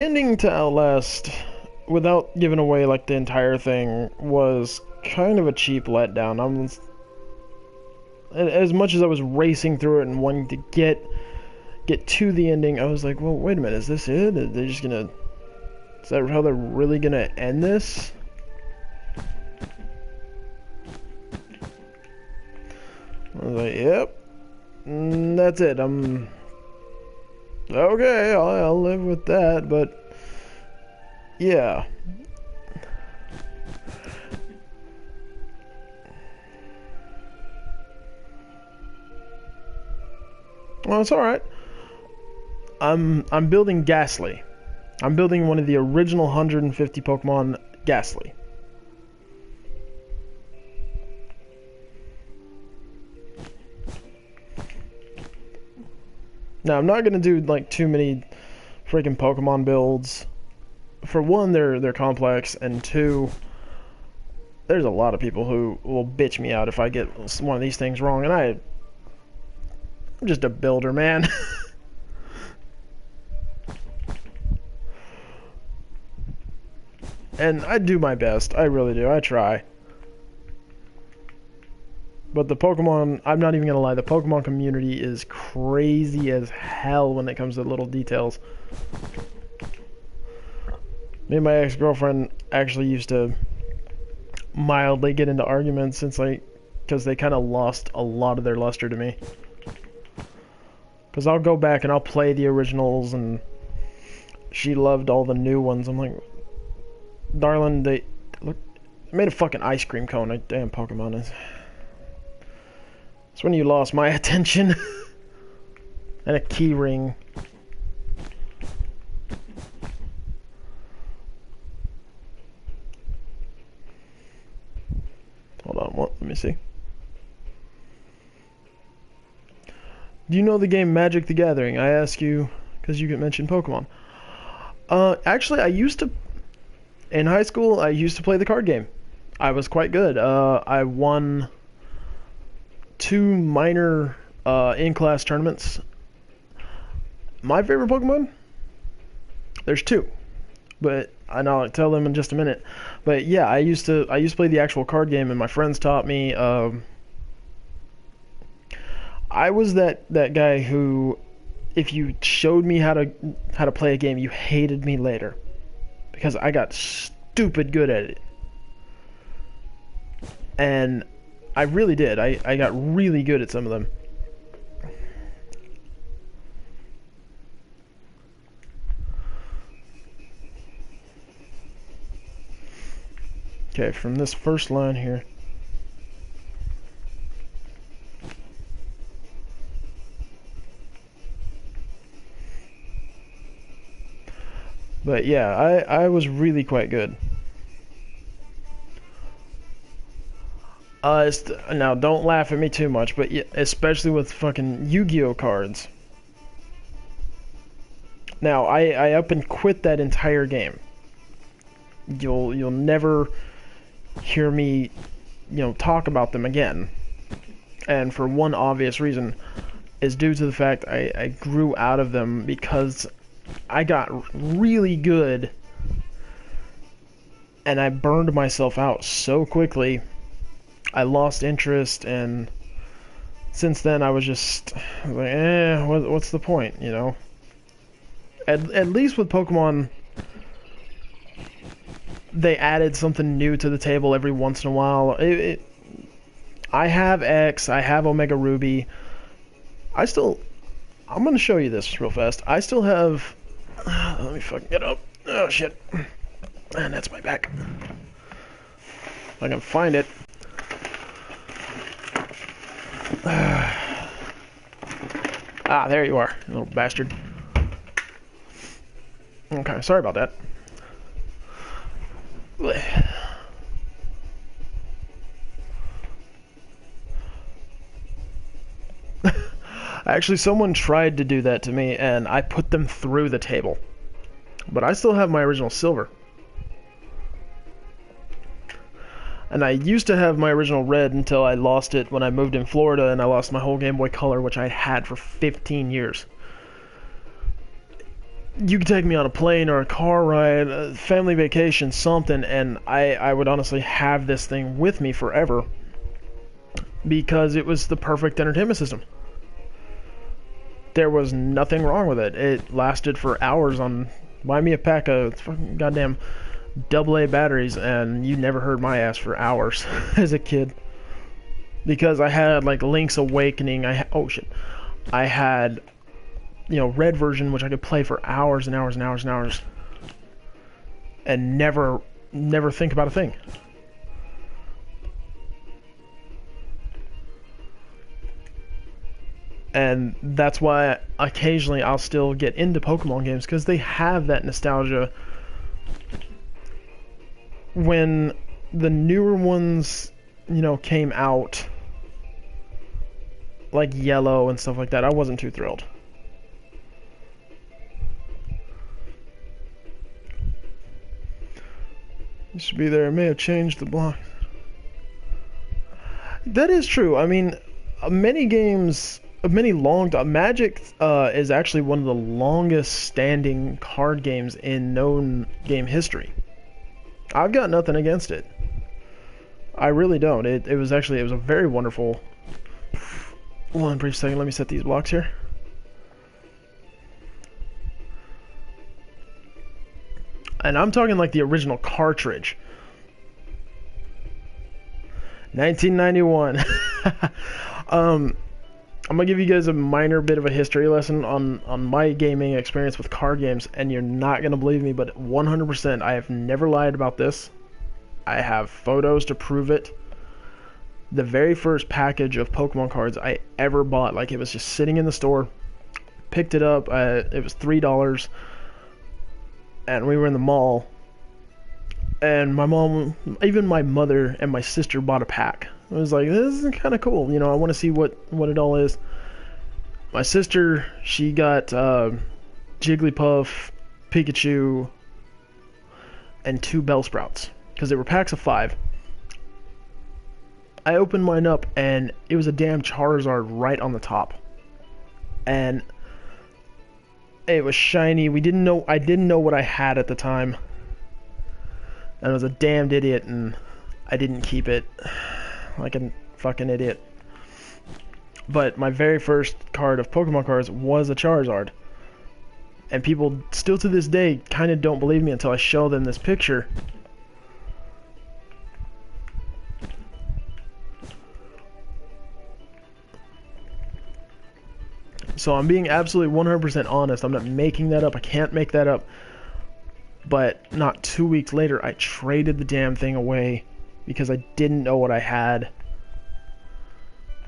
Ending to Outlast, without giving away like the entire thing, was kind of a cheap letdown. As much as I was racing through it and wanting to get to the ending, I was like, well, wait a minute, is this it? Are they just gonna? Is that how they're really gonna end this? I was like, yep, that's it. I'm okay. I'll live with that, but yeah. Well, it's all right. I'm building Ghastly. I'm building one of the original 150 Pokemon, Ghastly. Now I'm not gonna do like too many freaking Pokemon builds. For one, they're complex, and two, there's a lot of people who will bitch me out if I get one of these things wrong, and I'm just a builder, man. And I do my best. I really do. I try. But the Pokemon, I'm not even gonna lie, the Pokemon community is crazy as hell when it comes to little details. Me and my ex-girlfriend actually used to mildly get into arguments because they kind of lost a lot of their luster to me. Because I'll go back and I'll play the originals, and she loved all the new ones. I'm like, darling, they made a fucking ice cream cone. Damn Pokemon is. It's when you lost my attention. And a key ring. Hold on, what? Let me see. Do you know the game Magic the Gathering? I ask you because you get mentioned Pokemon. Actually, in high school, I used to play the card game. I was quite good. I won 2 minor in-class tournaments. My favorite Pokemon? There's 2, but I'll tell them in just a minute. But yeah, I used to play the actual card game, and my friends taught me. I was that guy who, if you showed me how to play a game, you hated me later because I got stupid good at it. And I really did. I got really good at some of them. Okay, from this first line here. But yeah, I was really quite good. Now don't laugh at me too much, but yeah, especially with fucking Yu-Gi-Oh cards. Now I up and quit that entire game. You'll never hear me, talk about them again. And for one obvious reason is due to the fact I grew out of them because I got really good and I burned myself out so quickly. I lost interest, and since then I was just like, what's the point, At least with Pokemon, they added something new to the table every once in a while. I have X, I have Omega Ruby. I'm going to show you this real fast. I still have... let me fucking get up. Oh, shit. And that's my back. If I can find it. There you are, you little bastard. Okay, sorry about that. Actually, someone tried to do that to me, and I put them through the table. But I still have my original silver. And I used to have my original red until I lost it when I moved in Florida, and I lost my whole Game Boy Color, which I had for 15 years. you could take me on a plane or a car ride, a family vacation, something, and I would honestly have this thing with me forever because it was the perfect entertainment system. There was nothing wrong with it. It lasted for hours on, buy me a pack of fucking goddamn AA batteries, and you never heard my ass for hours as a kid. Because I had like Link's Awakening, oh shit, I had, you know, red version, which I could play for hours and hours and hours and hours, and never think about a thing. And that's why occasionally I'll still get into Pokemon games, because they have that nostalgia. When the newer ones, you know, came out, like Yellow and stuff like that, I wasn't too thrilled. Used to be there, it may have changed the block. That is true. I mean, many games, Magic is actually one of the longest standing card games in known game history. I've got nothing against it. I really don't. It was a very wonderful. One brief second, let me set these blocks here. And I'm talking like the original cartridge. 1991. I'm gonna give you guys a minor bit of a history lesson on my gaming experience with card games, and you're not gonna believe me, but 100% I have never lied about this. I have photos to prove it. The very first package of Pokemon cards I ever bought, like, it was just sitting in the store, picked it up, it was $3, and we were in the mall, and my mom, even my mother and my sister bought a pack. I was like, this is kind of cool, you know, I want to see what it all is. My sister, she got Jigglypuff, Pikachu, and 2 Bellsprouts, because they were packs of 5. I opened mine up, and it was a damn Charizard right on the top. And it was shiny. I didn't know what I had at the time. And I was a damned idiot, and I didn't keep it. Like a fucking idiot. But my very first card of Pokemon cards was a Charizard. And people still to this day kind of don't believe me until I show them this picture. So I'm being absolutely 100% honest. I'm not making that up. I can't make that up. But not 2 weeks later, I traded the damn thing away because I didn't know what I had.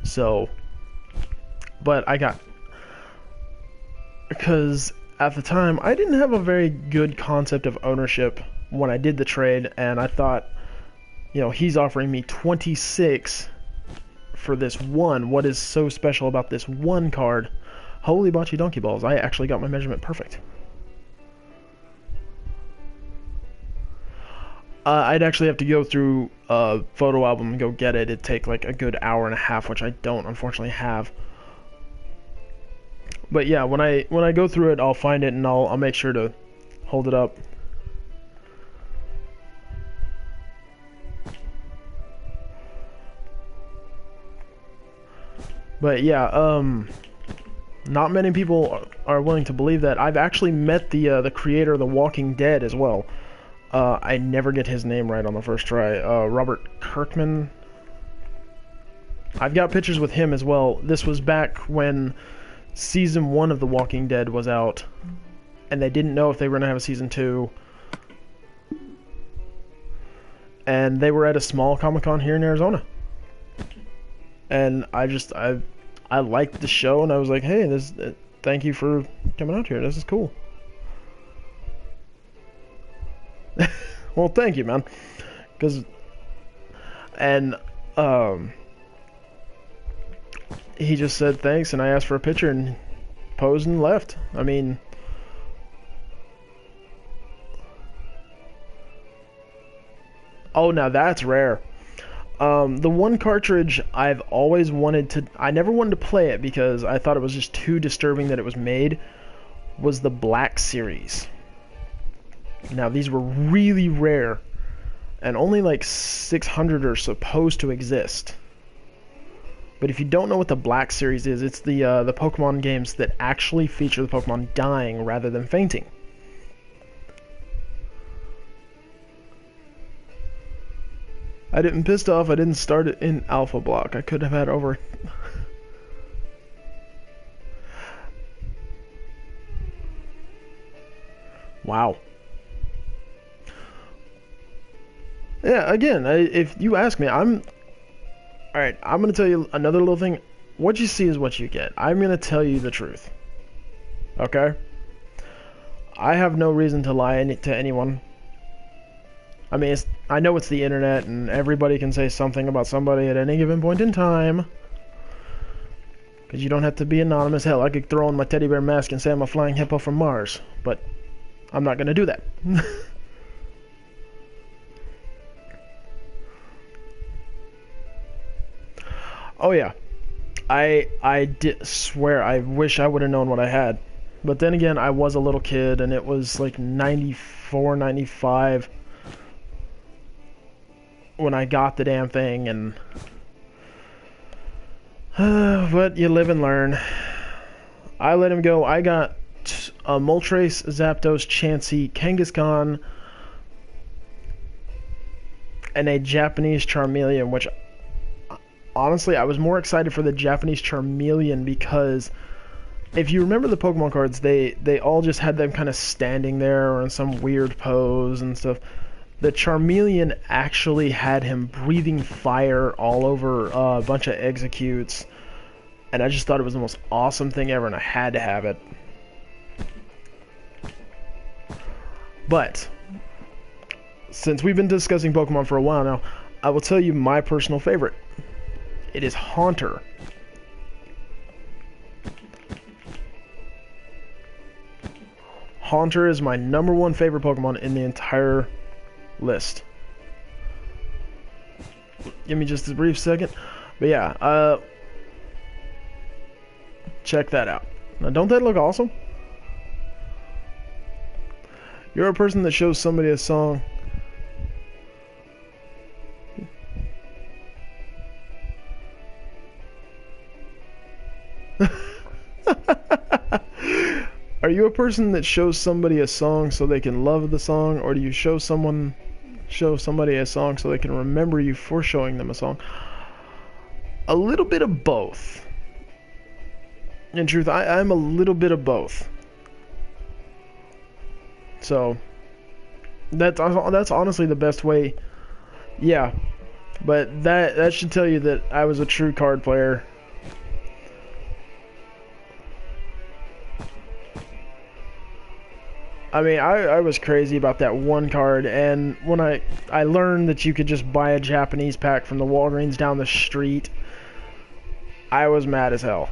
So, but I got, because at the time I didn't have a very good concept of ownership when I did the trade, and I thought, you know, he's offering me 26 for this one. What is so special about this one card? Holy bocce donkey balls, I actually got my measurement perfect. I'd actually have to go through a photo album and go get it. It'd take like a good hour and a half, which I don't unfortunately have. But yeah, when I go through it, I'll find it and I'll make sure to hold it up. But yeah, not many people are willing to believe that. I've actually met the creator of The Walking Dead as well. I never get his name right on the first try. Robert Kirkman. I've got pictures with him as well. This was back when Season 1 of The Walking Dead was out, and they didn't know if they were going to have a Season 2. And they were at a small Comic-Con here in Arizona. And I liked the show, and I was like, hey, thank you for coming out here. This is cool. Well, thank you, man. He just said thanks, and I asked for a picture and posed and left. I mean, oh, now that's rare. The one cartridge I've always wanted to, I never wanted to play it because I thought it was just too disturbing that it was made, was the Black Series. Now, these were really rare, and only like 600 are supposed to exist. But if you don't know what the Black Series is, it's the Pokemon games that actually feature the Pokemon dying rather than fainting. I didn't pissed off. I didn't start it in Alpha Block. I could have had over. Wow. Yeah. Again, if you ask me, Alright, I'm going to tell you another little thing. What you see is what you get. I'm going to tell you the truth. Okay? I have no reason to lie to anyone. I mean, I know it's the internet, and everybody can say something about somebody at any given point in time. Because you don't have to be anonymous. Hell, I could throw on my teddy bear mask and say I'm a flying hippo from Mars. But I'm not going to do that. Oh yeah, I did swear I wish I would have known what I had, but then again I was a little kid and it was like 94, 95 when I got the damn thing, and but you live and learn. I let him go. I got a Moltres, Zapdos, Chansey, Kangaskhan, and a Japanese Charmeleon, which honestly, I was more excited for the Japanese Charmeleon because if you remember the Pokemon cards, they all just had them kind of standing there or in some weird pose and stuff. The Charmeleon actually had him breathing fire all over a bunch of executes, and I just thought it was the most awesome thing ever, and I had to have it. But since we've been discussing Pokemon for a while now, I will tell you my personal favorite. It is Haunter. Haunter is my #1 favorite Pokemon in the entire list. Give me just a brief second. But yeah, check that out. Now, don't that look awesome? You're a person that shows somebody a song. Are you a person that shows somebody a song so they can love the song, or do you show somebody a song so they can remember you for showing them a song? A little bit of both. In truth, I'm a little bit of both. So that's honestly the best way. Yeah, but that should tell you that I was a true card player. I mean, I was crazy about that one card, and when I learned that you could just buy a Japanese pack from the Walgreens down the street, I was mad as hell.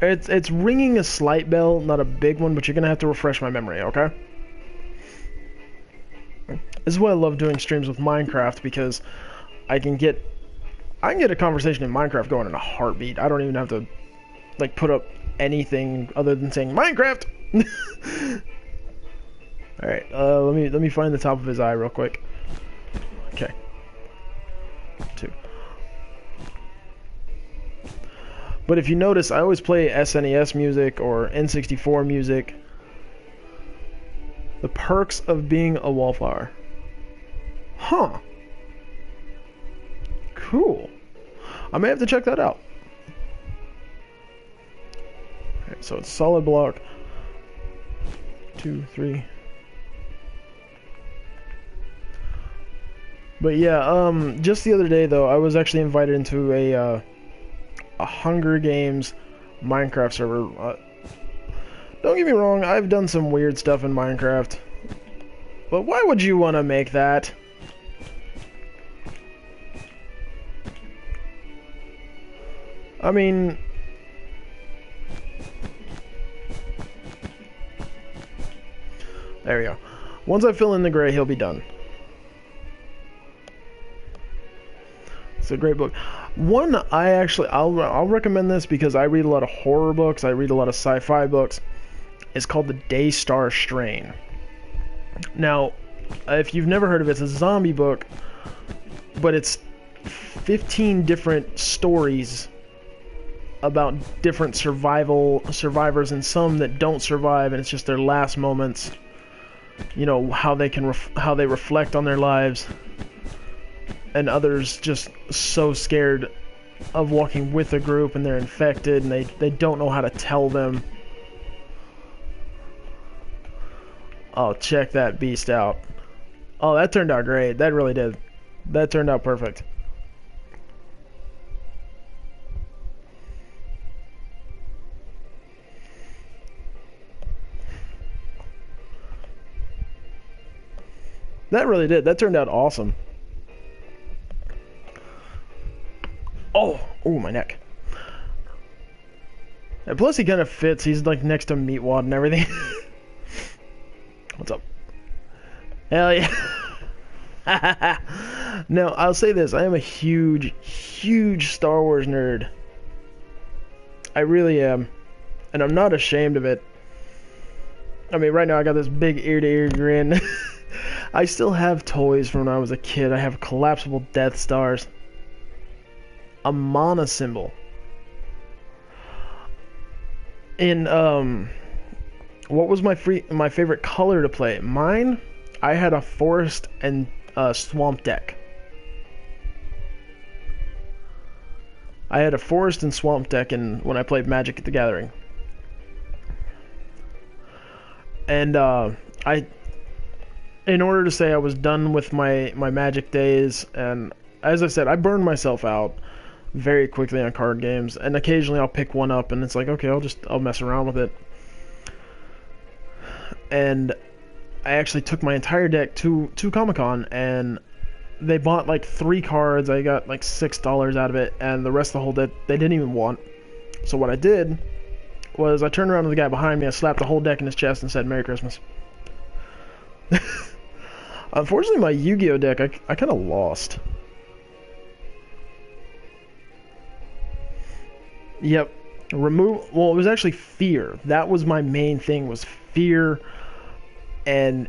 It's ringing a slight bell, not a big one, but you're gonna have to refresh my memory, okay? This is why I love doing streams with Minecraft, because I can get a conversation in Minecraft going in a heartbeat. I don't even have to like put up anything other than saying Minecraft. All right, let me find the top of his eye real quick. Okay. 2. But if you notice, I always play SNES music or N64 music. The perks of being a wallflower. Huh. Cool. I may have to check that out. Okay, so it's solid block. 2, 3. But yeah, just the other day though, I was actually invited into a Hunger Games Minecraft server. Don't get me wrong, I've done some weird stuff in Minecraft. But why would you want to make that? I mean, there we go. Once I fill in the gray, he'll be done. It's a great book. One, I'll recommend this because I read a lot of horror books. I read a lot of sci-fi books. It's called The Daystar Strain. Now, if you've never heard of it, it's a zombie book, but it's 15 different stories about different survivors and some that don't survive, and it's just their last moments. You know, how they how they reflect on their lives, and others just so scared of walking with a group and they're infected and they don't know how to tell them. Oh, check that beast out. Oh, that turned out great. That really did. That turned out perfect. That really did. That turned out awesome. Oh, my neck. And plus, he kind of fits. He's like next to Meatwad and everything. What's up? Hell yeah. Now, I'll say this. I am a huge, huge Star Wars nerd. I really am. And I'm not ashamed of it. I mean, right now I got this big ear-to-ear grin. I still have toys from when I was a kid. I have collapsible Death Stars. A mana symbol. In, what was my favorite color to play? Mine, I had a forest and swamp deck. I had a forest and swamp deck when I played Magic the Gathering. And in order to say I was done with my Magic days, and as I said, I burned myself out very quickly on card games, and occasionally I'll pick one up and it's like, okay, I'll mess around with it. And I actually took my entire deck to Comic-Con, and they bought like 3 cards. I got like $6 out of it, and the rest of the whole deck they didn't even want. So what I did was I turned around to the guy behind me, I slapped the whole deck in his chest and said, "Merry Christmas." Unfortunately, my Yu-Gi-Oh deck, I kind of lost. Yep. Well, it was actually fear. That was my main thing, was fear and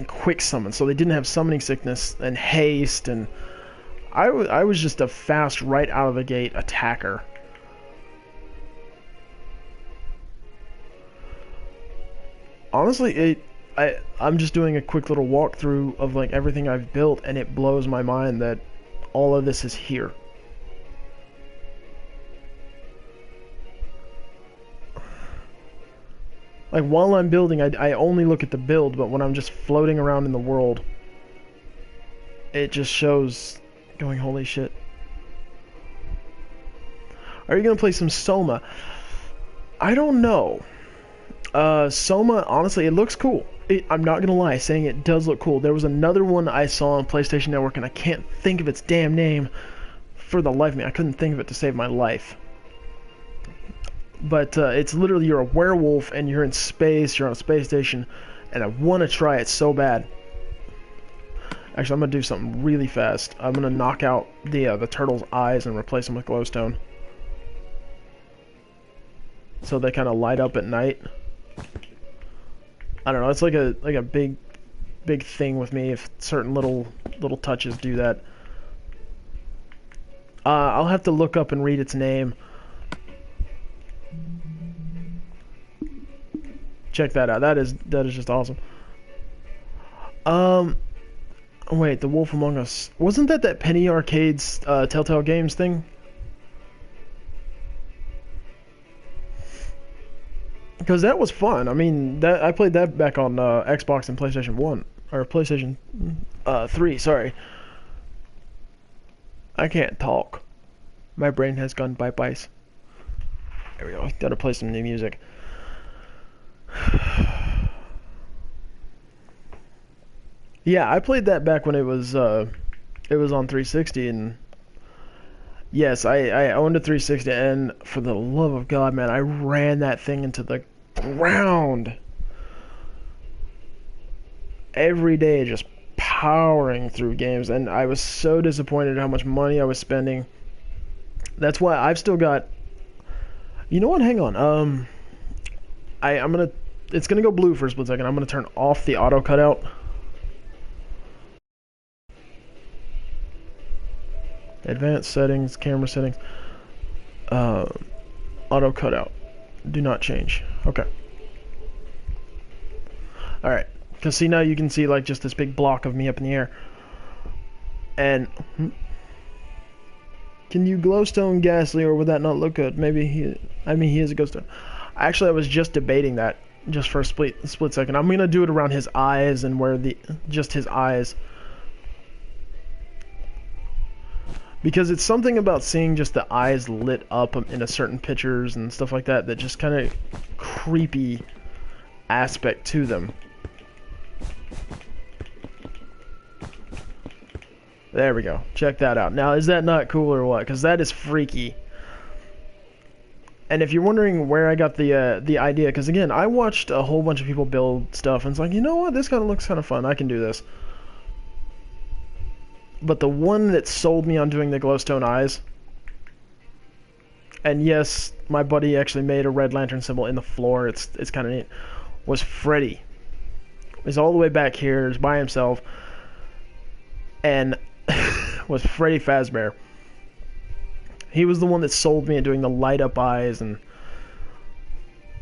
quick summon. So they didn't have summoning sickness and haste, and I was just a fast, right out of the gate attacker. Honestly, I'm just doing a quick little walkthrough of like everything I've built, and it blows my mind that all of this is here. Like, while I'm building, I only look at the build, but when I'm just floating around in the world, it just shows going, holy shit. Are you gonna play some Soma? I don't know. Soma, honestly, it looks cool. I'm not gonna lie, saying it does look cool. There was another one I saw on PlayStation Network, and I can't think of its damn name for the life of me. I couldn't think of it to save my life. But it's literally, you're a werewolf and you're in space, you're on a space station, and I want to try it so bad. Actually, I'm going to do something really fast. I'm going to knock out the turtle's eyes and replace them with glowstone, so they kind of light up at night. I don't know, it's like a big thing with me if certain little touches do that. I'll have to look up and read its name. Check that out. That is just awesome. Wait, The Wolf Among Us. Wasn't that Penny Arcade's Telltale Games thing? Because that was fun. I mean, I played that back on Xbox and PlayStation 1. Or PlayStation 3, sorry. I can't talk. My brain has gone bye-byes. There we go. Gotta play some new music. Yeah, I played that back when it was on 360, and yes, I owned a 360, and for the love of God, man, I ran that thing into the ground every day, just powering through games, and I was so disappointed at how much money I was spending. That's why I've still got. You know what? Hang on. I'm gonna. It's gonna go blue for a split second. I'm gonna turn off the auto cutout. Advanced settings, camera settings, auto cutout. Do not change. Okay. All right. Because see, now you can see like just this big block of me up in the air. And can you glowstone Ghastly, or would that not look good? Maybe he. I mean, he is a glowstone. Actually, I was just debating that just for a split second. I'm gonna do it around his eyes and where just his eyes. Because it's something about seeing just the eyes lit up in a certain pictures and stuff like that that just kind of creepy aspect to them. There we go. Check that out. Now, is that not cool or what? Because that is freaky. And if you're wondering where I got the idea, because again, I watched a whole bunch of people build stuff, and it's like, you know what? This kind of looks kind of fun. I can do this. But the one that sold me on doing the glowstone eyes, and yes, my buddy actually made a red lantern symbol in the floor. It's kind of neat. Was Freddy. He's all the way back here. He's by himself, and was Freddy Fazbear. He was the one that sold me at doing the light up eyes and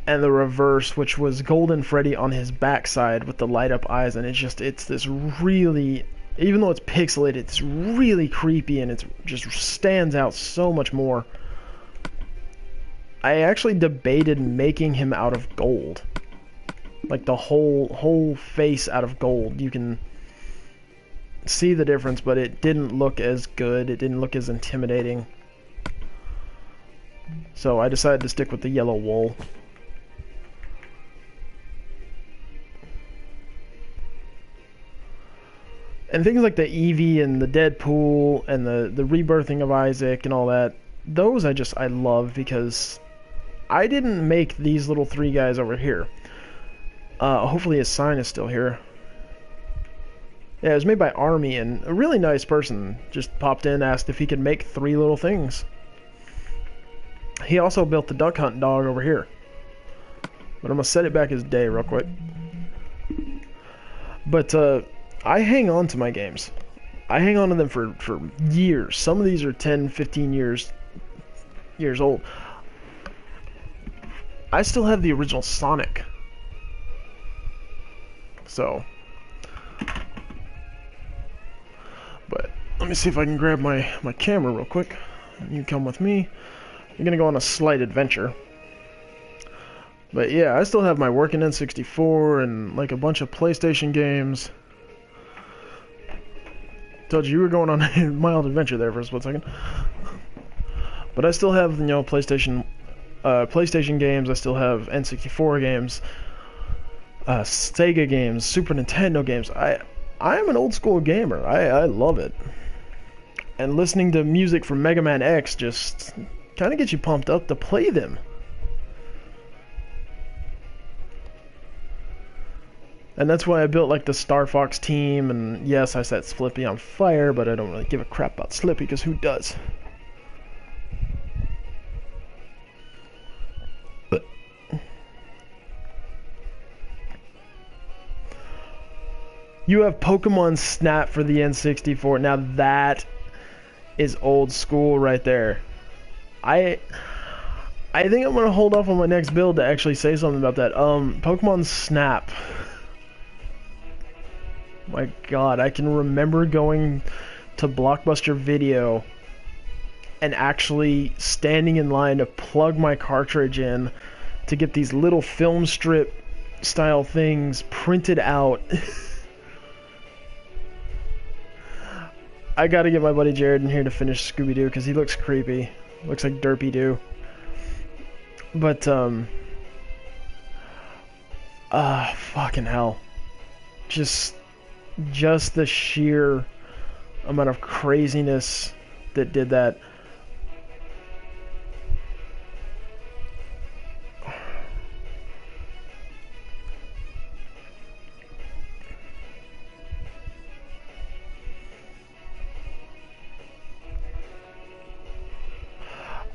the reverse, which was Golden Freddy on his backside with the light up eyes, and it's this really. Even though it's pixelated, it's really creepy and it just stands out so much more. I actually debated making him out of gold. Like the whole face out of gold. You can see the difference, but it didn't look as good. It didn't look as intimidating. So I decided to stick with the yellow wool. And things like the Eevee and the Deadpool and the rebirthing of Isaac and all that, those I love because I didn't make these little three guys over here. Hopefully his sign is still here. Yeah, it was made by Army, and a really nice person just popped in, asked if he could make three little things. He also built the duck hunt dog over here. But I'm going to set it back as day real quick. But, I hang on to my games. I hang on to them for years. Some of these are 10, 15 years old. I still have the original Sonic. So. But let me see if I can grab my camera real quick. You come with me. You're going to go on a slight adventure. But yeah, I still have my working N64 and like a bunch of PlayStation games. Told you were going on a mild adventure there for a split second. But I still have, you know, PlayStation games. I still have N64 games, Sega games, Super Nintendo games. I am an old school gamer. I love it. And listening to music from Mega Man X just kind of gets you pumped up to play them. And that's why I built like the Star Fox team, and yes, I set Slippy on fire, but I don't really give a crap about Slippy, because who does? But you have Pokemon Snap for the N64. Now that is old school right there. I think I'm gonna hold off on my next build to actually say something about that. Pokemon Snap. My God, I can remember going to Blockbuster Video and actually standing in line to plug my cartridge in to get these little film strip style things printed out. I gotta get my buddy Jared in here to finish Scooby-Doo because he looks creepy. Looks like Derpy-Doo. But, fucking hell. Just the sheer amount of craziness that did that.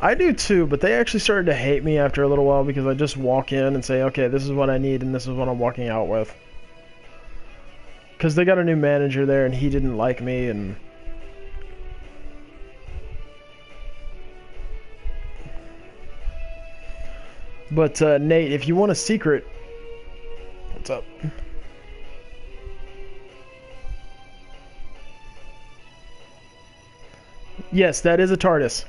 I do too, but they actually started to hate me after a little while because I just walk in and say, okay, this is what I need and this is what I'm walking out with. Because they got a new manager there and he didn't like me and... But, Nate, if you want a secret... What's up? Yes, that is a TARDIS.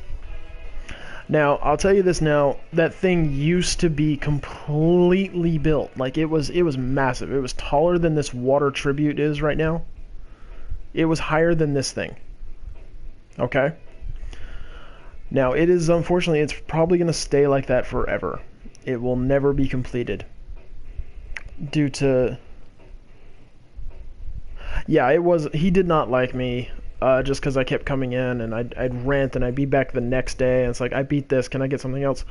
Now, I'll tell you this now, that thing used to be completely built. Like, it was massive. It was taller than this water tribute is right now. It was higher than this thing. Okay? Now, it is, unfortunately, it's probably going to stay like that forever. It will never be completed. Due to... Yeah, it was... He did not like me. Just because I kept coming in and I'd rant and I'd be back the next day and it's like, I beat this, can I get something else?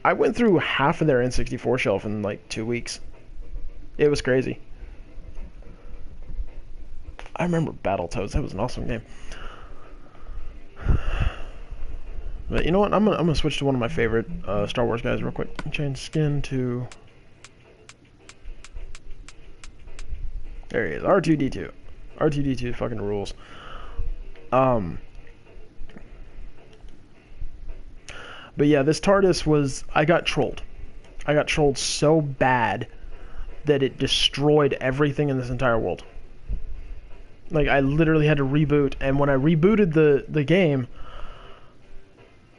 I went through half of their N64 shelf in like 2 weeks. It was crazy. I remember Battletoads, that was an awesome game. But you know what, I'm gonna switch to one of my favorite Star Wars guys real quick. Change skin to... There he is, R2-D2. R2-D2 fucking rules. But yeah, this TARDIS was... I got trolled. I got trolled so bad that it destroyed everything in this entire world. Like, I literally had to reboot, and when I rebooted the game,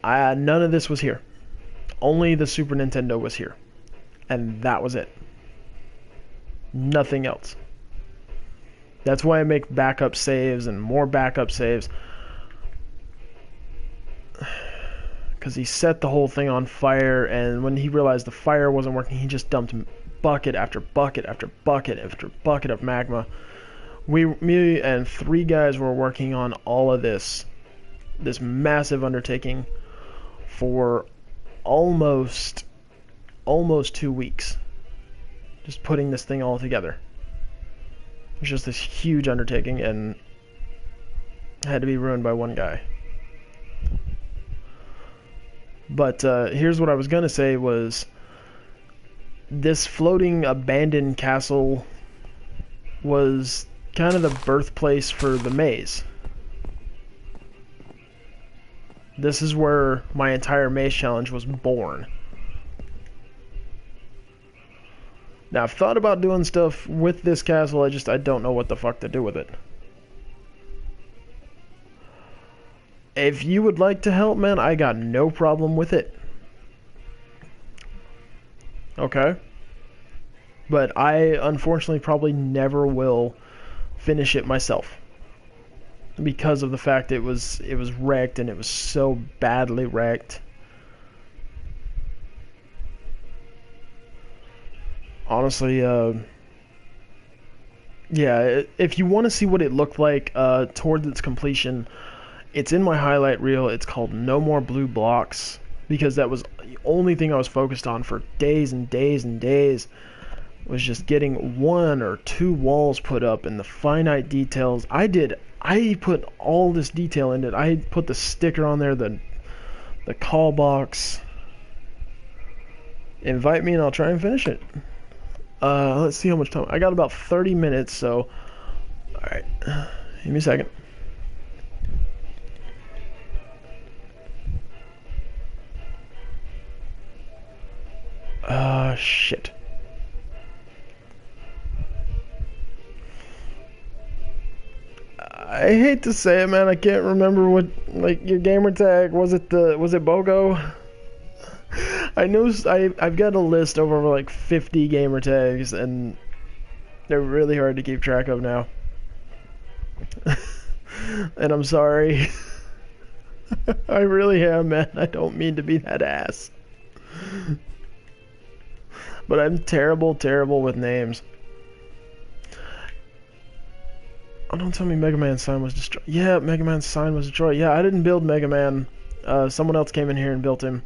none of this was here. Only the Super Nintendo was here. And that was it. Nothing else. That's why I make backup saves and more backup saves. Because he set the whole thing on fire, and when he realized the fire wasn't working, he just dumped bucket after bucket after bucket after bucket of magma. Me and 3 guys were working on all of this massive undertaking for almost 2 weeks. Just putting this thing all together. It was just this huge undertaking and had to be ruined by one guy. But here's what I was going to say was this floating abandoned castle was kind of the birthplace for the maze. This is where my entire maze challenge was born. Now, I've thought about doing stuff with this castle, I don't know what the fuck to do with it. If you would like to help, man, I got no problem with it. Okay? But I, unfortunately, probably never will finish it myself. Because of the fact it was wrecked, and it was so badly wrecked. Honestly, yeah, if you want to see what it looked like towards its completion, it's in my highlight reel. It's called No More Blue Blocks, because that was the only thing I was focused on for days and days and days, was just getting 1 or 2 walls put up and the finite details. I put all this detail in it. I put the sticker on there, the call box. Invite me and I'll try and finish it. Let's see how much time. I got about 30 minutes, so... Alright. Give me a second. Shit. I hate to say it, man. I can't remember what, like, your gamer tag. Was it BOGO? I know I've got a list of over like 50 gamer tags, and they're really hard to keep track of now. And I'm sorry. I really am, man. I don't mean to be that ass. But I'm terrible with names. Oh, don't tell me Mega Man's sign was destroyed. Yeah, Mega Man's sign was destroyed. Yeah, I didn't build Mega Man. Someone else came in here and built him.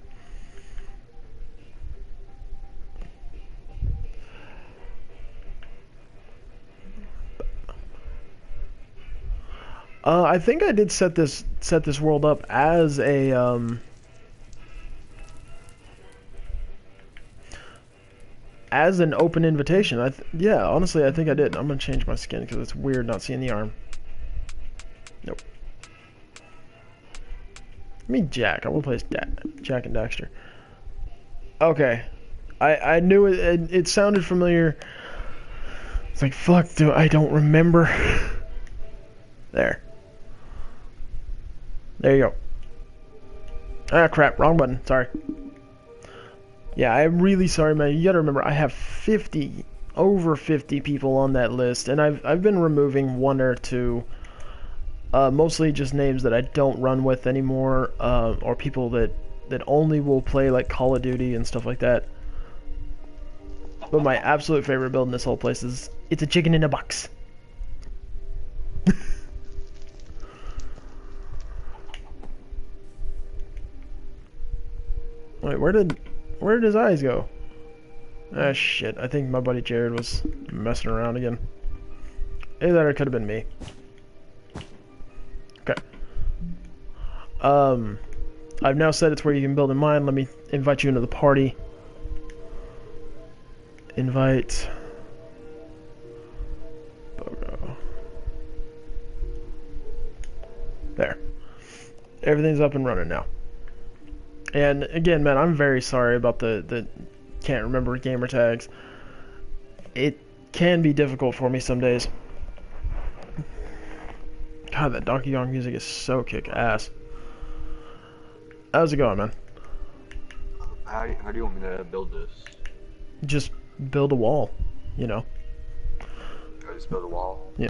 I think I did set this world up as a as an open invitation. Yeah, honestly, I think I did. I'm gonna change my skin because it's weird not seeing the arm. Nope. Me Jack. I will play as Jack and Daxter. Okay. I knew it. It sounded familiar. It's like fuck. I don't remember. There. There you go. Ah crap. Wrong button. Sorry. Yeah, I'm really sorry, man. You gotta remember, I have over 50 people on that list, and I've been removing one or two, mostly just names that I don't run with anymore, or people that only will play like Call of Duty and stuff like that. But my absolute favorite build in this whole place is it's a chicken in a box. Wait, where did his eyes go? Ah, shit. I think my buddy Jared was messing around again. Either that or it could have been me. Okay. I've now said it's where you can build in mine. Let me invite you into the party. Invite. Bogo. There. Everything's up and running now. And again, man, I'm very sorry about the can't remember gamer tags. It can be difficult for me some days. God, that Donkey Kong music is so kick-ass. How's it going, man? How do you want me to build this? Just build a wall, you know. I just build a wall? Yeah.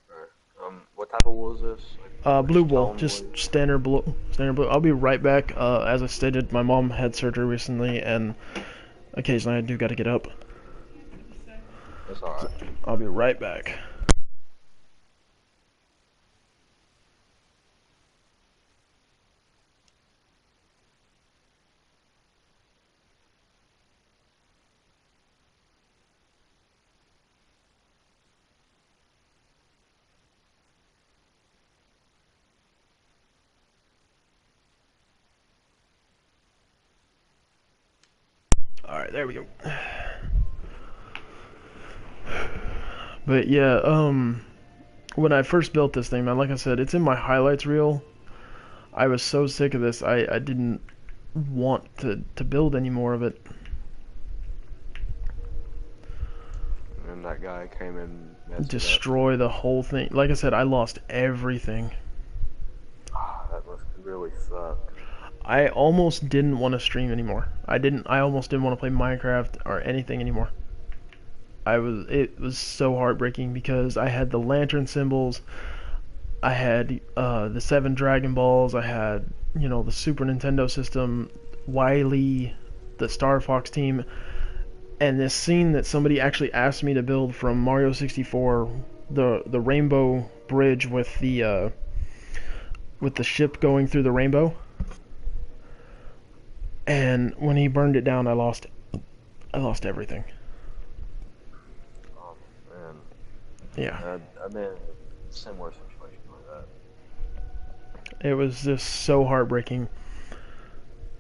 Alright. What type of wool is this? Like, Blue wool, just standard blue. Standard blue. I'll be right back. As I stated, my mom had surgery recently, and occasionally I do got to get up. That's alright. I'll be right back. Alright, there we go. But yeah, when I first built this thing, man, like I said, it's in my highlights reel. I was so sick of this, I didn't want to build any more of it. And that guy came and messed Destroy the whole thing. Like I said, I lost everything. That must really suck. I almost didn't want to stream anymore. I almost didn't want to play Minecraft or anything anymore. It was so heartbreaking because I had the lantern symbols, I had the 7 Dragon Balls, I had, you know, the Super Nintendo system, Wily, the Star Fox team, and this scene that somebody actually asked me to build from Mario 64, the rainbow bridge with the ship going through the rainbow. And when he burned it down, I lost everything. Oh man. Yeah. I've been in a similar situation like that. It was just so heartbreaking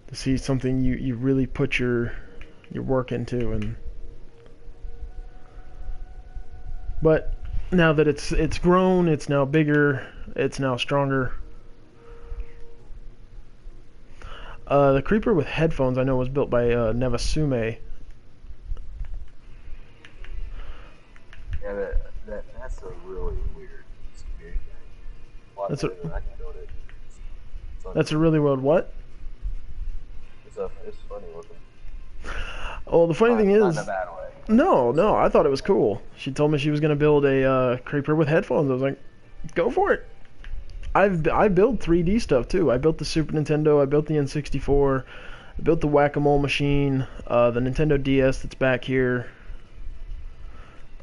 to see something you really put your work into, and but now that it's grown, it's now bigger, it's now stronger. The creeper with headphones I know was built by Nevasume. Yeah, that's a really weird game. Well, That's a I can build it. That's a really weird what? It's funny looking. Oh, the funny thing Not is, in a bad way. no, I thought it was cool. She told me she was gonna build a creeper with headphones. I was like, go for it. I build 3D stuff too. I built the Super Nintendo. I built the N64. I built the Whack-A-Mole machine. The Nintendo DS that's back here.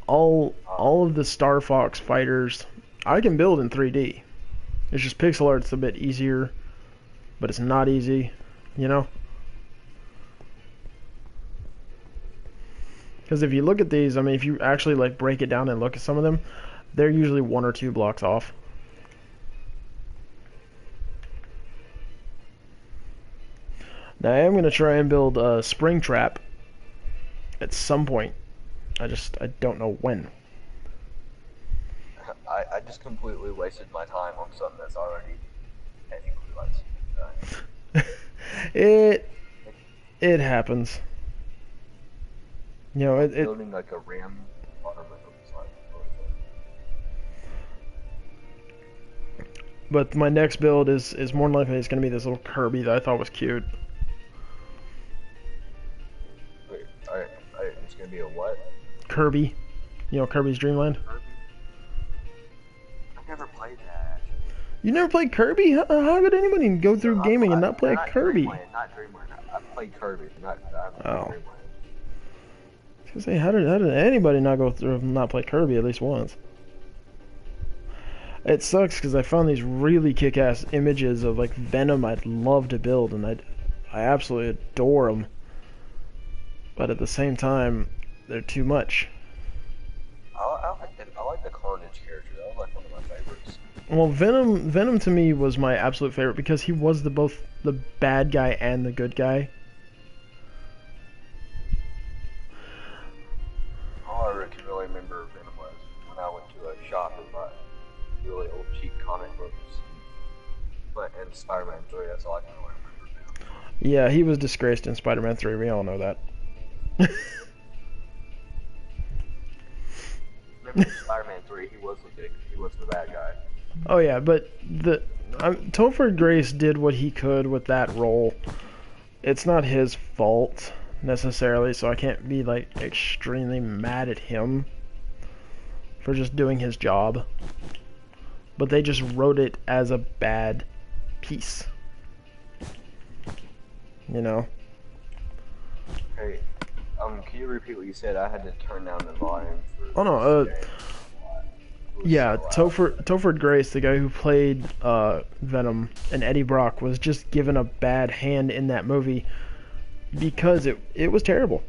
All of the Star Fox fighters. I can build in 3D. It's just pixel art's a bit easier, but it's not easy, you know. Because if you look at these, I mean, if you actually like break it down and look at some of them, they're usually 1 or 2 blocks off. Now I am going to try and build a Springtrap at some point. I don't know when. I just completely wasted my time on something that's already technically like done. It it happens. You know, Building like a RAM armament was like but my next build is more than likely it's gonna be this little Kirby that I thought was cute. wait, it's gonna be a what? Kirby, you know, Kirby's Dream Land. Kirby? I've never played that. You never played Kirby? How could anybody go through gaming and not play a Kirby? Not Dreamland. I played Kirby, not Oh. Dreamland. I was gonna say, how did anybody not go through not play Kirby at least once? It sucks because I found these really kick-ass images of like Venom I'd love to build, and I absolutely adore them. But at the same time, they're too much. I like the Carnage character. That was like one of my favorites. Well, Venom to me was my absolute favorite because he was both the bad guy and the good guy. All I can really remember of Venom was when I went to a shop and bought really old cheap comic books. And Spider-Man 3, that's all I can really remember now. Yeah, he was disgraced in Spider-Man 3. We all know that. Remember in Spider-Man 3, he was the bad guy. Oh yeah, but Topher Grace did what he could with that role. It's not his fault necessarily, so I can't be like extremely mad at him for just doing his job. But they just wrote it as a bad piece. You know? Hey, can you repeat what you said? I had to turn down the volume for Oh no, this game. yeah, So loud. Topher Grace, the guy who played Venom, and Eddie Brock was just given a bad hand in that movie because it was terrible.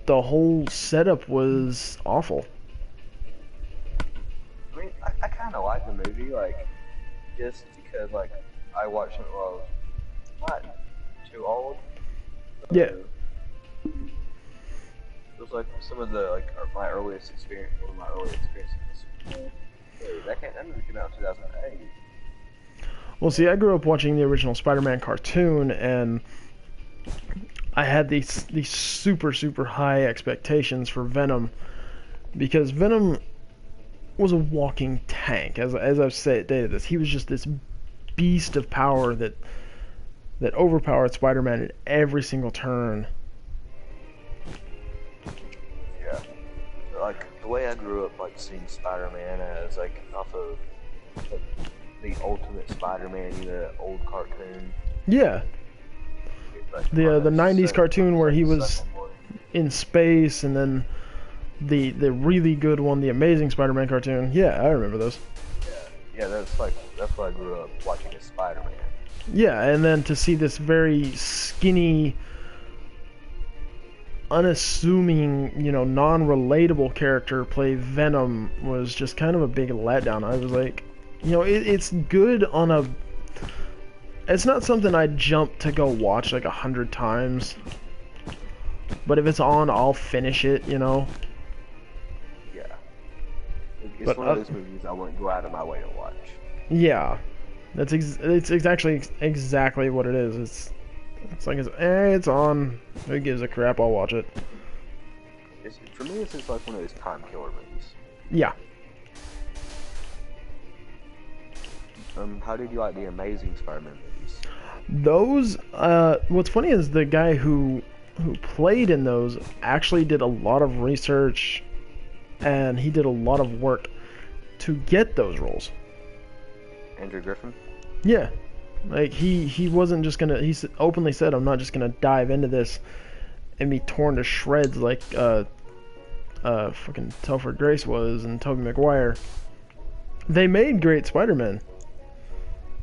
The whole setup was awful. I mean, I kind of like the movie, like, just because, like, I watched it while I was not too old. Yeah. It was like some of the, like, my earliest experience, one of my earliest experiences. That movie came out in 2008. Well, see, I grew up watching the original Spider-Man cartoon, and I had these super high expectations for Venom because Venom was a walking tank. As I've stated this, he was just this beast of power that overpowered Spider-Man at every single turn. Yeah. Like, the way I grew up, like, seeing Spider-Man as, like, off of like, the Ultimate Spider-Man, the old cartoon. Yeah, Like, the 90s cartoon where he was second one. in space, and then the really good one, the Amazing Spider-Man cartoon. Yeah, I remember those. Yeah, that's what I grew up watching as Spider-Man. Yeah, and then to see this very skinny, unassuming, you know, non-relatable character play Venom was just kind of a big letdown. I was like, you know, it's good on a... It's not something I'd jump to go watch like 100 times. But if it's on, I'll finish it, you know? Yeah. It's But, one of those movies I wouldn't go out of my way to watch. Yeah. It's actually exactly what it is. It's like, it's on. Who gives a crap? I'll watch it. For me, it's just like one of those time killer movies. Yeah. How did you like the Amazing Spider-Man movies? Those, what's funny is the guy who played in those actually did a lot of research, and he did a lot of work to get those roles. Andrew Griffin? Yeah. Like, he wasn't just gonna, openly said, I'm not just gonna dive into this and be torn to shreds like, fucking Topher Grace was and Tobey Maguire. They made great Spider-Man.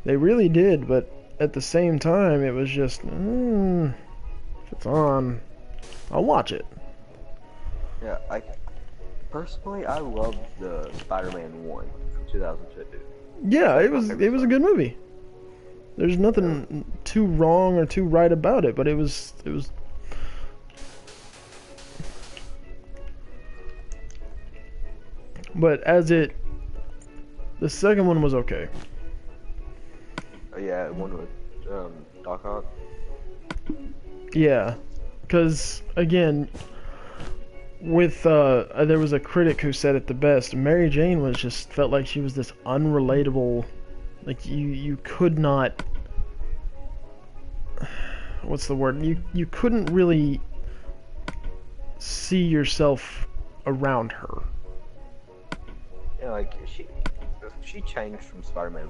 They really did, but at the same time, it was just, if it's on, I'll watch it. Yeah, personally, I loved the Spider-Man 1 from 2002. Yeah, it was a good movie. There's nothing too wrong or too right about it, but it was But the second one was okay. Oh yeah, one with Doc Ock. Yeah, because again, with there was a critic who said it the best. Mary Jane was just felt like she was this unrelatable, like you could not. What's the word? You couldn't really see yourself around her. Yeah, like she changed from Spider-Man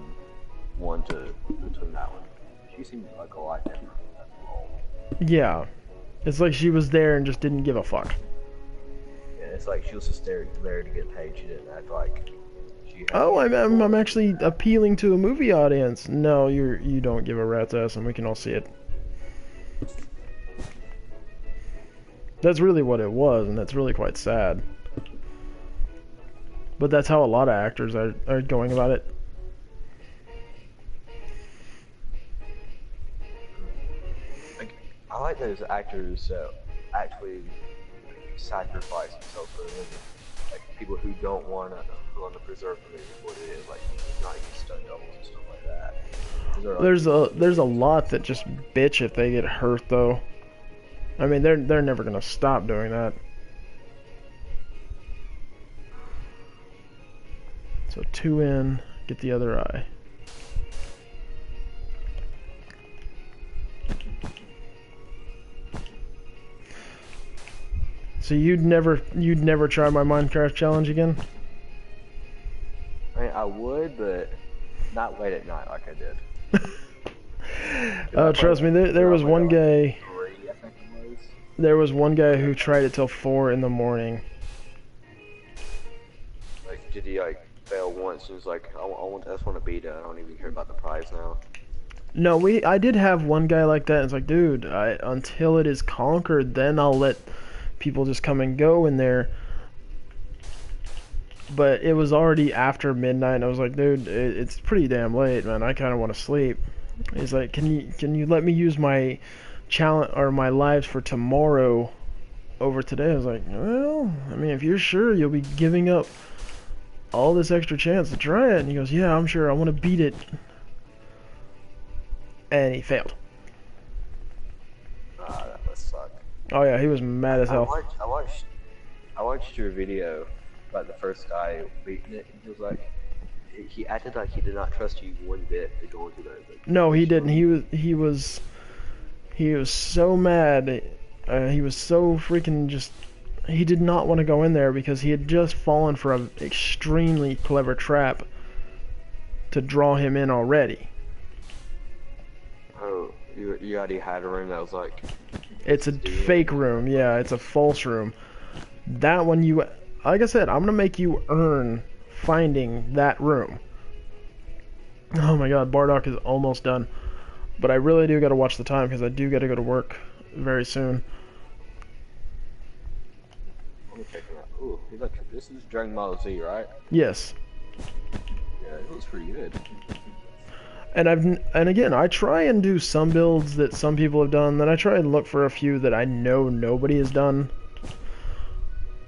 1 to between that one. She seemed like a lot different in that role. Yeah, it's like she was there and just didn't give a fuck. Yeah, it's like she was just there to get paid. She didn't act like she had. Oh, I'm actually appealing to a movie audience. No, you don't give a rat's ass, and we can all see it. That's really what it was, and that's really quite sad. But that's how a lot of actors are going about it. Like, I like those actors that actually sacrifice themselves for a living. Like people who don't want to preserve the movie for what it is, like not use stunt doubles and stuff like that. Those are, like, There's a lot that just bitch if they get hurt though. I mean, they're never gonna stop doing that. So 2 in, get the other eye. So you'd never try my Minecraft challenge again? I mean, I would, but not late at night like I did. Trust me, there was one guy. 3, I think it was. There was one guy who tried it till 4 in the morning. Like, did he like fail once? And was like, I just want to beat it. I don't even care about the prize now. No, I did have one guy like that. It's like, dude, until it is conquered, then I'll let people just come and go in there. But it was already after midnight, and I was like, dude, it's pretty damn late, man. I kind of want to sleep. He's like, can you let me use my challenge or my lives for tomorrow over today? I was like, well, I mean, if you're sure you'll be giving up all this extra chance to try it, and he goes, yeah, I'm sure. I want to beat it. And he failed. That must suck. Oh yeah, he was mad as hell. I watched your video about the first guy beating it. And he was like, he acted like he did not trust you one bit to go into that. No, he didn't. He was so mad. He was so freaking just. He did not want to go in there because he had just fallen for an extremely clever trap to draw him in already. Oh, you already had a room that was like. It's a fake room. Yeah, it's a false room. That one like I said, I'm gonna make you earn finding that room. Oh my god, Bardock is almost done. But I really do gotta watch the time because I do gotta go to work very soon. Let me check it out. Ooh, this is Dragon Ball Z, right? Yes. Yeah, it looks pretty good. And again, I try and do some builds that some people have done, then I try and look for a few that I know nobody has done.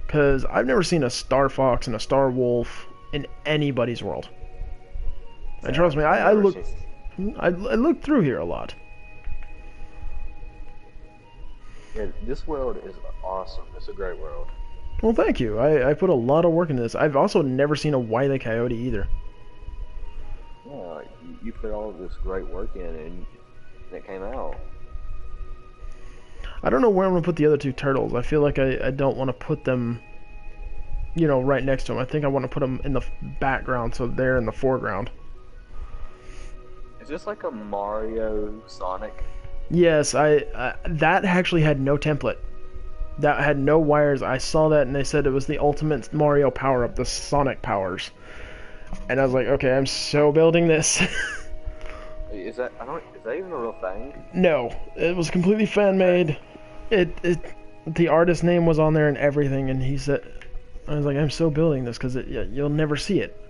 Because I've never seen a Star Fox and a Star Wolf in anybody's world. And trust me, I looked through here a lot. Yeah, this world is awesome. It's a great world. Well, thank you. I put a lot of work into this. I've also never seen a Wile E. Coyote either. Yeah, like, you put all of this great work in and it came out. I don't know where I'm going to put the other 2 turtles. I feel like I don't want to put them, right next to them. I think I want to put them in the background so they're in the foreground. Is this like a Mario Sonic? Yes, that actually had no template. That had no wires. I saw that and they said it was the ultimate Mario power-up, the Sonic powers. And I was like, okay, I'm so building this. Is that even a real thing? No, it was completely fan-made. The artist's name was on there and everything, and he said, I was like, I'm so building this because you'll never see it.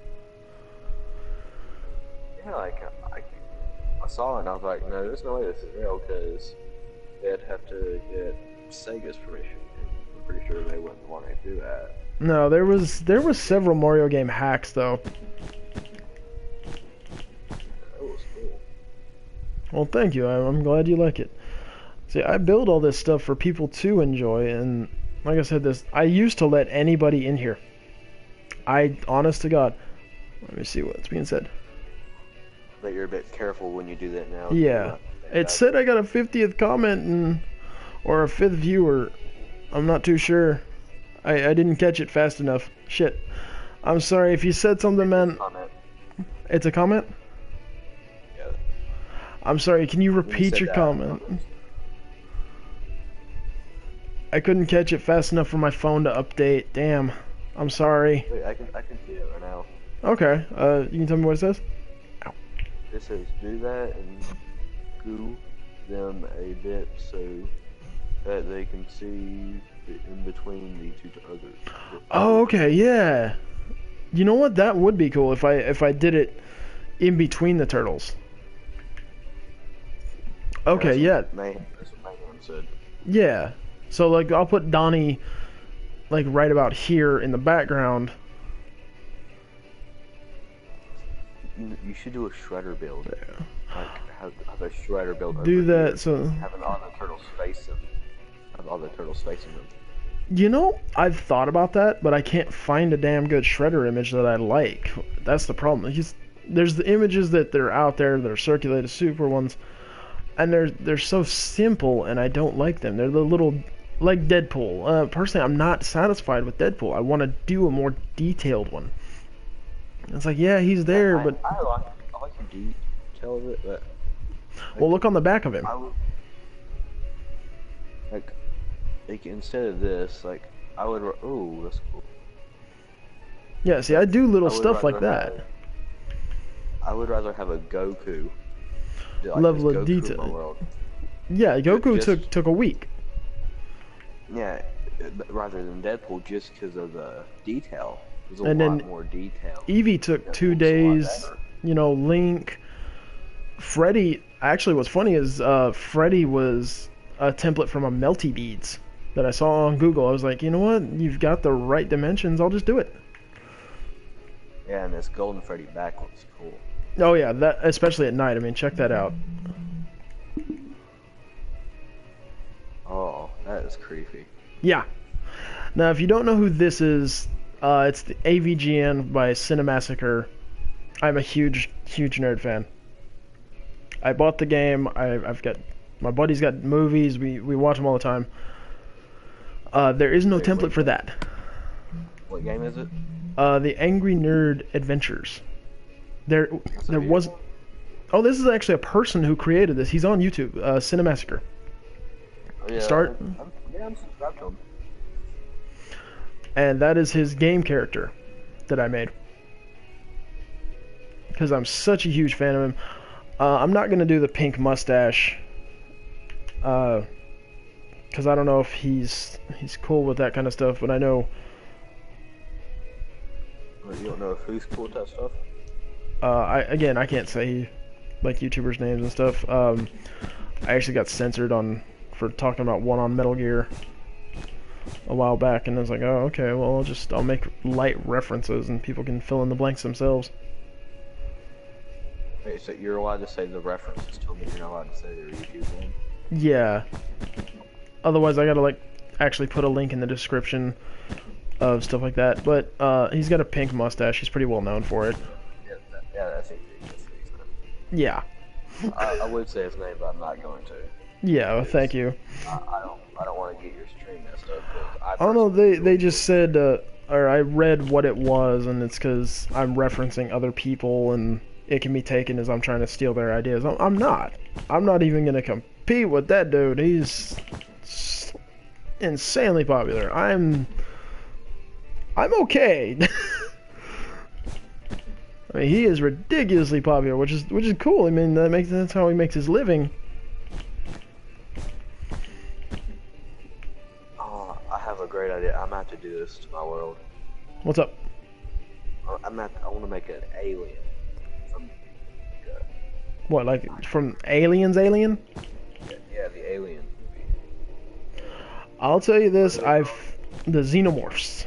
Yeah, like I saw it and I was like, no, there's no way this is real because they'd have to get Sega's permission. I'm pretty sure they wouldn't want to do that. No, there was several Mario game hacks though. That was cool. Well, thank you. I'm glad you like it. See, I build all this stuff for people to enjoy, and like I said, I used to let anybody in here. Honest to God, let me see what's being said. But you're a bit careful when you do that now. Yeah, it said I got a 50th comment or a 5th viewer. I'm not too sure. I didn't catch it fast enough. Shit. I'm sorry if you said something, man. Comment. It's a comment? Yeah. I'm sorry, can you When repeat said your that, comment? I couldn't catch it fast enough for my phone to update. Damn. I'm sorry. Wait, I can see it right now. Okay, you can tell me what it says? It says do that and goo them a bit so that they can see in between the two others. Oh, okay, yeah. You know what? That would be cool if I did it in between the turtles. Okay, yeah. That's what Mayhem said. Yeah. So like I'll put Donnie like right about here in the background. You should do a shredder build. Like have a shredder build. Do over that here, so having all the turtles facing, have all the turtles facing them. you know, I've thought about that, but I can't find a damn good Shredder image that I like. That's the problem. There's the images that they're out there that are circulated, super ones, and they're so simple, and I don't like them. They're the little like Deadpool. Personally, I'm not satisfied with Deadpool. I want to do a more detailed one. It's like, yeah, he's there, but I like the detail of it, but well, look on the back of him. I would like instead of this, like I would. Oh, that's cool. Yeah, see, I do little I would stuff like rather that. have- I would rather have a Goku. Like Level this of Goku detail. in my world. Yeah, Goku just- took a week. Yeah, rather than Deadpool, just because of the detail. There's a And lot then more detail. Eevee took 2 Deadpool's a lot days. better. You know, Link, Freddy. Actually, what's funny is Freddy was a template from a Melty Beads that I saw on Google. I was like, you know what? You've got the right dimensions. I'll just do it. Yeah, and this Golden Freddy back looks cool. Oh yeah, that especially at night. I mean, check that out. Oh, that is creepy. Yeah. Now, if you don't know who this is, it's the AVGN by Cinemassacre. I'm a huge nerd fan. I bought the game. I've got my buddy's got movies. We watch them all the time. There is no Wait, template wait. for that. What game is it? The Angry Nerd Adventures. There That's a there video was. game? Oh, this is actually a person who created this. He's on YouTube. Cinemassacre. Oh, yeah, Start. I'm subscribed to him. And that is his game character that I made. Because I'm such a huge fan of him. I'm not going to do the pink mustache. Because I don't know if he's cool with that kind of stuff, but I know... You don't know who's cool with that stuff? I can't say like YouTubers' names and stuff. I actually got censored for talking about one on Metal Gear a while back, and I was like, oh, okay, well, I'll make light references, and people can fill in the blanks themselves. Wait, so you're allowed to say the references to them, but you're not allowed to say their YouTube name? Yeah. Otherwise, I gotta like actually put a link in the description of stuff like that. But he's got a pink mustache. He's pretty well known for it. Yeah, that's it. Yeah. I would say his name, but I'm not going to. Yeah. Well, thank you. I don't want to get your stream messed up. 'Cause I don't know. They just said, or I read what it was, and it's because I'm referencing other people, and it can be taken as I'm trying to steal their ideas. I'm not. I'm not even gonna compete with that dude. He's insanely popular. I'm okay. I mean, he is ridiculously popular, which is cool. I mean, that's how he makes his living. Oh, I have a great idea. I'm gonna have to do this to my world. What's up? I want to make an alien from. What, like from Aliens? Alien? Yeah, the Alien movie. I'll tell you this. The Xenomorphs.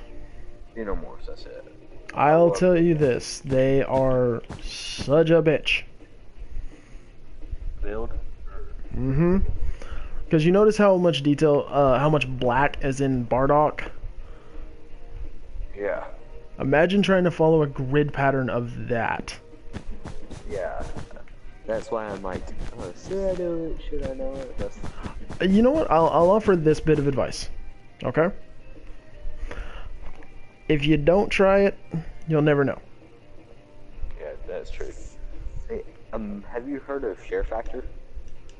Xenomorphs, that's it. I'll tell you this, they are such a bitch. Build? Mm-hmm. Because you notice how much detail, how much black is in Bardock? Yeah. Imagine trying to follow a grid pattern of that. Yeah. That's why I'm like, oh, should I do it? Should I know it? That's... You know what? I'll offer this bit of advice. Okay? If you don't try it, you'll never know. Yeah, that's true. Hey, have you heard of Share Factor?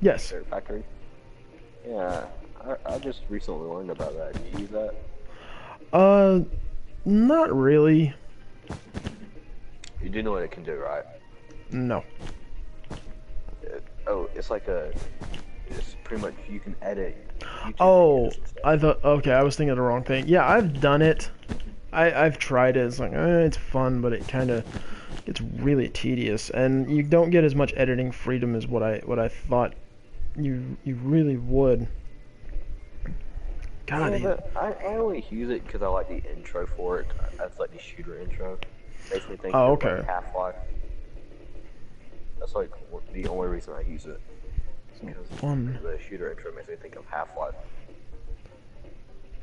Yes. Share Factory? Yeah, I just recently learned about that. Do you use that? Not really. You do know what it can do, right? No. It's like it's pretty much, you can edit YouTube Oh, videos and stuff. I thought, okay, I was thinking of the wrong thing. Yeah, I've done it. I've tried it. It's like, it's fun, but it kind of gets really tedious, and you don't get as much editing freedom as what I thought you really would. God, Yeah, but I only use it because I like the intro for it. That's like the shooter intro. Makes me think Oh, of okay. like Half-Life. That's like the only reason I use it. Because One, the shooter intro makes me think of Half-Life.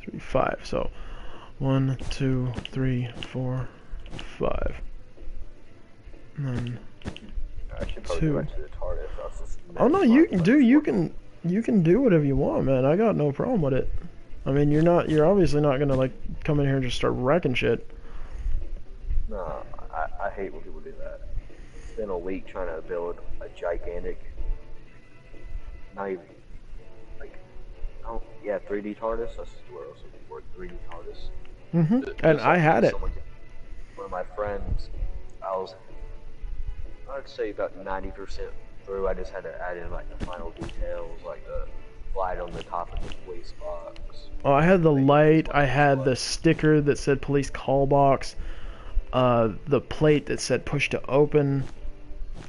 3, 5. So 1, 2, 3, 4, 5. And then I should probably 2. go back to the TARDIS. I was just Oh no, you can do whatever you want, man. I got no problem with it. I mean, you're obviously not gonna like come in here and just start wrecking shit. No, I hate when people do that. Spend a week trying to build a gigantic, not even, like, oh, yeah, 3D TARDIS, that's the word I was looking for, 3D TARDIS. And I had it. One of my friends, I'd say about 90% through, I just had to add in, like, the final details, like the light on the top of the police box. Oh, I had the light. I had the sticker that said police call box. The plate that said push to open,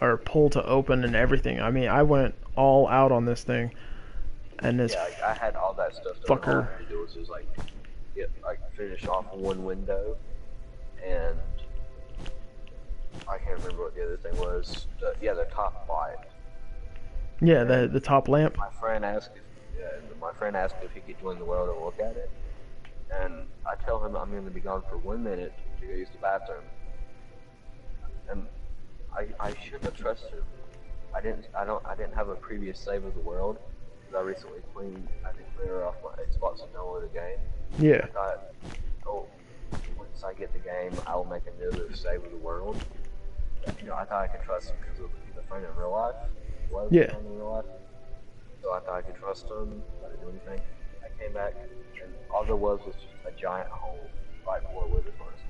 or pull to open, and everything. I mean, I went all out on this thing, and this Yeah, I had all that stuff done. All I fucker. had to do was just, like, finish off one window, and I can't remember what the other thing was. The top light. Yeah, the top lamp. My friend asked if he could join the world and look at it, and I tell him I'm going to be gone for 1 minute to go use the bathroom, and I shouldn't have trusted him. I didn't have a previous save of the world because I recently I did clear off my Xbox and download a game. Yeah. I thought, oh, once I get the game, I'll make another save of the world. You know, I thought I could trust him because he's a friend in real life. Yeah. A friend in real life. So I thought I could trust him. I didn't do anything. I came back, and all there was just a giant hole right where Wither Furnace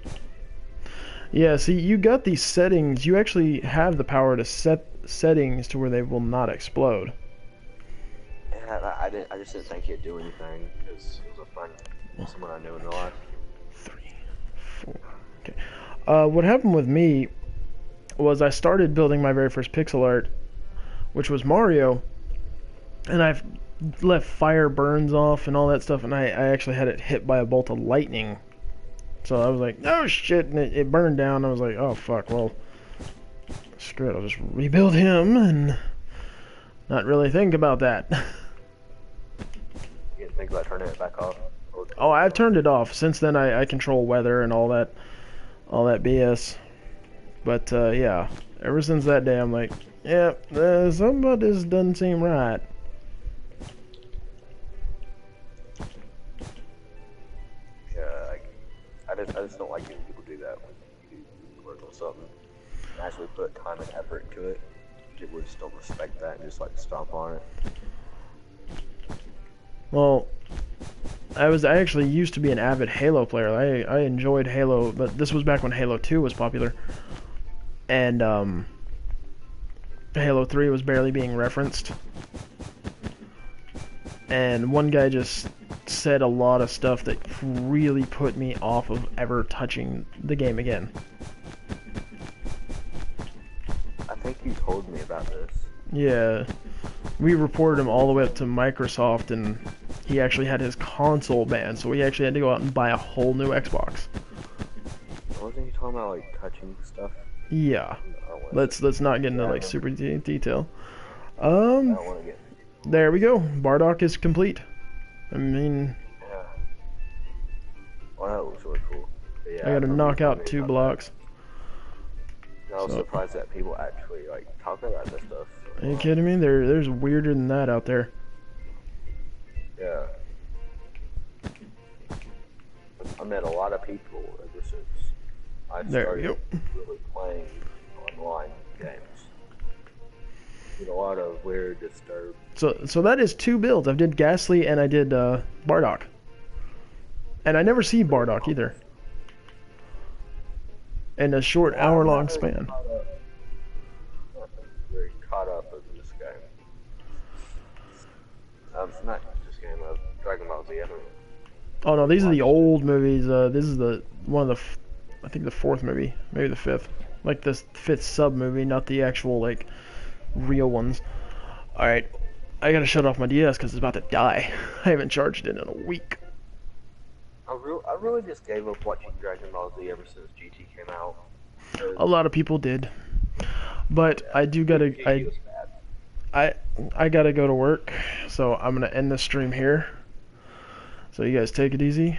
went. Yeah, see, you got these settings. You actually have the power to set settings to where they will not explode. And I just didn't think he'd do anything because he was a friend, someone I knew in real life. 3, 4. Okay. What happened with me was I started building my very first pixel art, which was Mario, and I've left fire burns off and all that stuff, and I actually had it hit by a bolt of lightning. So I was like, oh shit, and it burned down. I was like, oh fuck, well, screw it, I'll just rebuild him and not really think about that. You didn't think about turning it back off? Oh, I've turned it off. Since then, I control weather and all that BS. But yeah, ever since that day, I'm like, yeah, something about this doesn't seem right. Yeah, I just don't like when people do that when you work on something and actually put time and effort into it. People just don't respect that and just like stomp on it. Well, I actually used to be an avid Halo player. I enjoyed Halo, but this was back when Halo 2 was popular. And Halo 3 was barely being referenced. And one guy just said a lot of stuff that really put me off of ever touching the game again. I think you told me about this. Yeah. we reported him all the way up to Microsoft, and he actually had his console banned, so we actually had to go out and buy a whole new Xbox. Wasn't he talking about like touching stuff? Yeah. Let's not get into like super detail. I don't want to get. There we go. Bardock is complete. I mean, Yeah. Well, that looks really cool. But yeah, I gotta remember knock you out told me 2 about blocks. that. I was So- surprised that people actually like talk about that stuff. Are you kidding me? There's weirder than that out there. Yeah. I met a lot of people ever since I There started you really playing online games. Did a lot of weird, disturbed. So that is 2 builds. I did Ghastly and I did Bardock. And I never see Bardock either. In a short hour-long span. Very caught up in this game. Not this game, Dragon Ball Z. Oh no, these are the old movies. This is the one of the, I think the 4th movie, maybe the 5th, like the 5th sub movie, not the actual like real ones. All right, I gotta shut off my DS because it's about to die. I haven't charged it in a week. I really just gave up watching Dragon Ball Z ever since GT came out. A lot of people did, but I do gotta GT was bad. I gotta go to work, so I'm gonna end the stream here. So you guys take it easy.